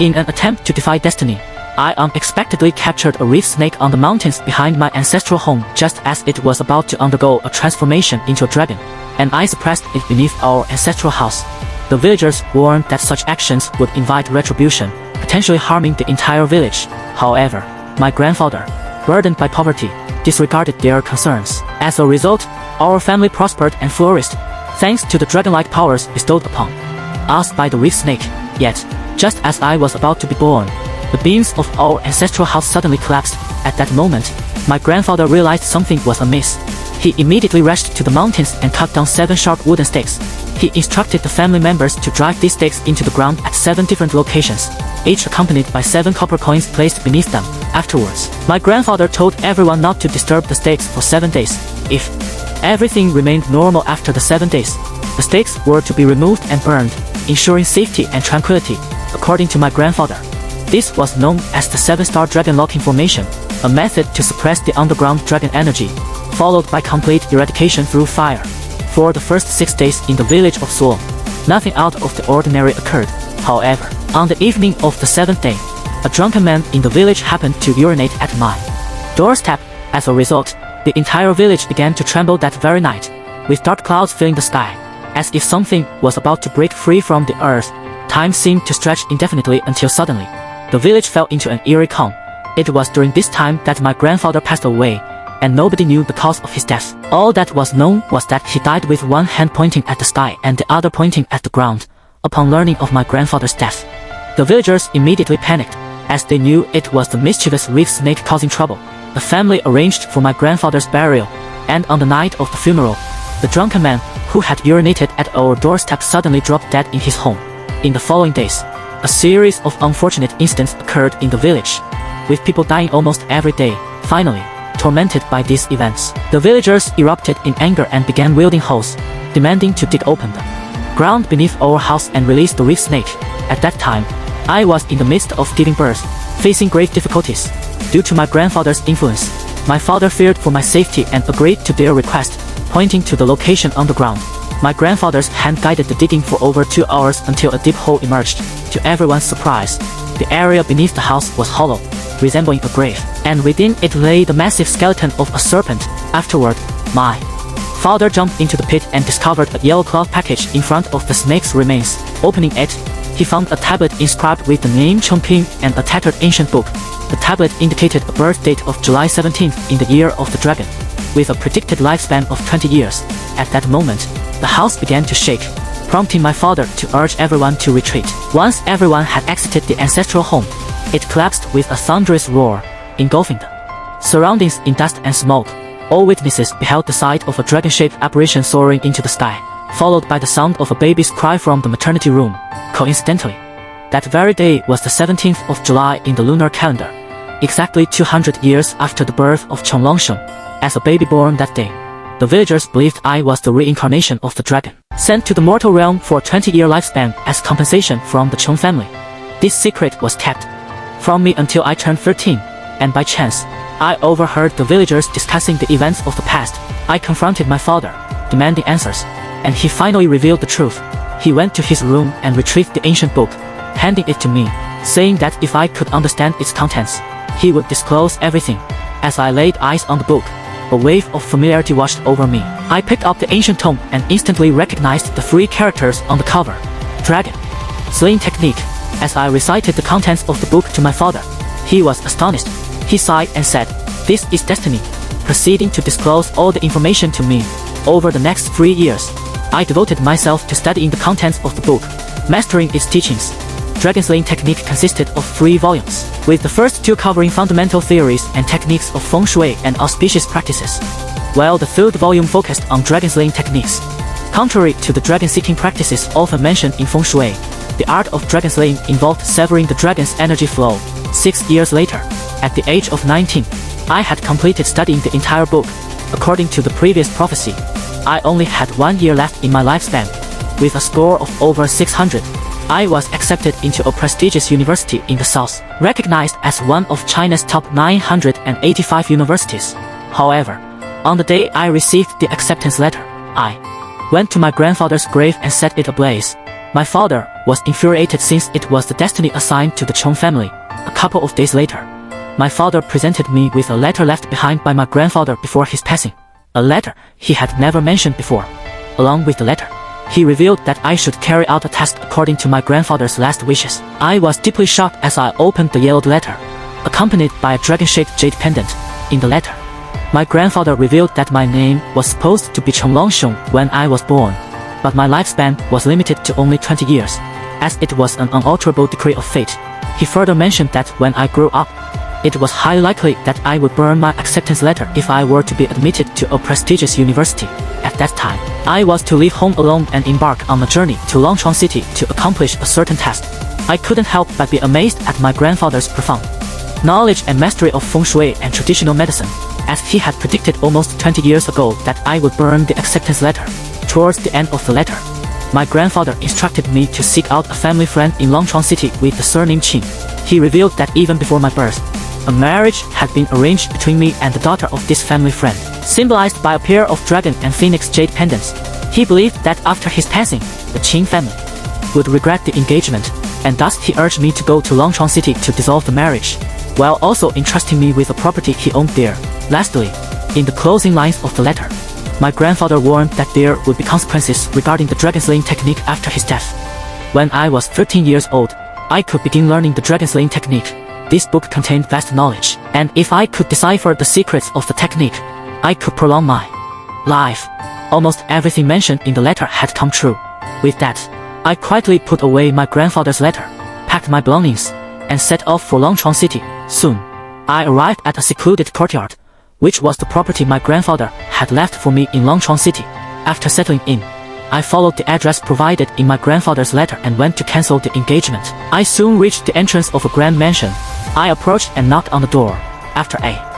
In an attempt to defy destiny, I unexpectedly captured a reef snake on the mountains behind my ancestral home just as it was about to undergo a transformation into a dragon, and I suppressed it beneath our ancestral house. The villagers warned that such actions would invite retribution, potentially harming the entire village. However, my grandfather, burdened by poverty, disregarded their concerns. As a result, our family prospered and flourished, thanks to the dragon-like powers bestowed upon us by the reef snake. Yet, just as I was about to be born, the beams of our ancestral house suddenly collapsed. At that moment, my grandfather realized something was amiss. He immediately rushed to the mountains and cut down 7 sharp wooden stakes. He instructed the family members to drive these stakes into the ground at 7 different locations, each accompanied by 7 copper coins placed beneath them. Afterwards, my grandfather told everyone not to disturb the stakes for 7 days. If everything remained normal after the 7 days, the stakes were to be removed and burned, ensuring safety and tranquility, according to my grandfather. This was known as the 7-star dragon locking formation, a method to suppress the underground dragon energy, followed by complete eradication through fire. For the first 6 days in the village of Suo, nothing out of the ordinary occurred. However, on the evening of the 7th day, a drunken man in the village happened to urinate at my doorstep. As a result, the entire village began to tremble that very night, with dark clouds filling the sky. As if something was about to break free from the earth, time seemed to stretch indefinitely until suddenly, the village fell into an eerie calm. It was during this time that my grandfather passed away, and nobody knew the cause of his death. All that was known was that he died with one hand pointing at the sky and the other pointing at the ground. Upon learning of my grandfather's death, the villagers immediately panicked, as they knew it was the mischievous reef snake causing trouble. The family arranged for my grandfather's burial, and on the night of the funeral, the drunken man who had urinated at our doorstep suddenly dropped dead in his home. In the following days, a series of unfortunate incidents occurred in the village, with people dying almost every day. Finally, tormented by these events, the villagers erupted in anger and began wielding hoes, demanding to dig open the ground beneath our house and release the reef snake. At that time, I was in the midst of giving birth, facing grave difficulties. Due to my grandfather's influence, my father feared for my safety and agreed to their request, pointing to the location underground. My grandfather's hand guided the digging for over 2 hours until a deep hole emerged. To everyone's surprise, the area beneath the house was hollow, resembling a grave, and within it lay the massive skeleton of a serpent. Afterward, my father jumped into the pit and discovered a yellow cloth package in front of the snake's remains. Opening it, he found a tablet inscribed with the name Chongping and a tattered ancient book. The tablet indicated a birth date of July 17th in the year of the dragon, with a predicted lifespan of 20 years. At that moment, the house began to shake, prompting my father to urge everyone to retreat. Once everyone had exited the ancestral home, it collapsed with a thunderous roar, engulfing the surroundings in dust and smoke. All witnesses beheld the sight of a dragon-shaped apparition soaring into the sky, followed by the sound of a baby's cry from the maternity room. Coincidentally, that very day was the 17th of July in the lunar calendar, exactly 200 years after the birth of Chong Longsheng. As a baby born that day, the villagers believed I was the reincarnation of the dragon, sent to the mortal realm for a 20-year lifespan as compensation from the Chong family. This secret was kept from me until I turned 13, and by chance, I overheard the villagers discussing the events of the past. I confronted my father, demanding answers, and he finally revealed the truth. He went to his room and retrieved the ancient book, handing it to me, saying that if I could understand its contents, he would disclose everything. As I laid eyes on the book, a wave of familiarity washed over me. I picked up the ancient tome and instantly recognized the 3 characters on the cover. Dragon Slaying Technique. As I recited the contents of the book to my father, he was astonished. He sighed and said, "This is destiny," proceeding to disclose all the information to me. Over the next 3 years, I devoted myself to studying the contents of the book, mastering its teachings. Dragon Slaying Technique consisted of 3 volumes, with the first 2 covering fundamental theories and techniques of feng shui and auspicious practices, while the 3rd volume focused on dragon slaying techniques. Contrary to the dragon-seeking practices often mentioned in feng shui, the art of dragon slaying involved severing the dragon's energy flow. 6 years later, at the age of 19, I had completed studying the entire book. According to the previous prophecy, I only had 1 year left in my lifespan. With a score of over 600, I was accepted into a prestigious university in the south, recognized as one of China's top 985 universities. However, on the day I received the acceptance letter, I went to my grandfather's grave and set it ablaze. My father, was infuriated since it was the destiny assigned to the Chong family. A couple of days later, my father presented me with a letter left behind by my grandfather before his passing. A letter he had never mentioned before. Along with the letter, he revealed that I should carry out a task according to my grandfather's last wishes. I was deeply shocked as I opened the yellowed letter, accompanied by a dragon-shaped jade pendant. In the letter, my grandfather revealed that my name was supposed to be Chong Longxiong when I was born, but my lifespan was limited to only 20 years, as it was an unalterable decree of fate. He further mentioned that when I grew up, it was highly likely that I would burn my acceptance letter if I were to be admitted to a prestigious university. At that time, I was to leave home alone and embark on a journey to Longchuan City to accomplish a certain task. I couldn't help but be amazed at my grandfather's profound knowledge and mastery of feng shui and traditional medicine, as he had predicted almost 20 years ago that I would burn the acceptance letter. Towards the end of the letter, my grandfather instructed me to seek out a family friend in Longchuan City with the surname Qing. He revealed that even before my birth, a marriage had been arranged between me and the daughter of this family friend, symbolized by a pair of dragon and phoenix jade pendants. He believed that after his passing, the Qing family would regret the engagement, and thus he urged me to go to Longchuan City to dissolve the marriage, while also entrusting me with a property he owned there. Lastly, in the closing lines of the letter, my grandfather warned that there would be consequences regarding the dragon slaying technique after his death. When I was 13 years old, I could begin learning the dragon slaying technique. This book contained vast knowledge, and if I could decipher the secrets of the technique, I could prolong my life. Almost everything mentioned in the letter had come true. With that, I quietly put away my grandfather's letter, packed my belongings, and set off for Longchuan City. Soon, I arrived at a secluded courtyard, which was the property my grandfather had left for me in Longchuan City. After settling in, I followed the address provided in my grandfather's letter and went to cancel the engagement. I soon reached the entrance of a grand mansion. I approached and knocked on the door. After a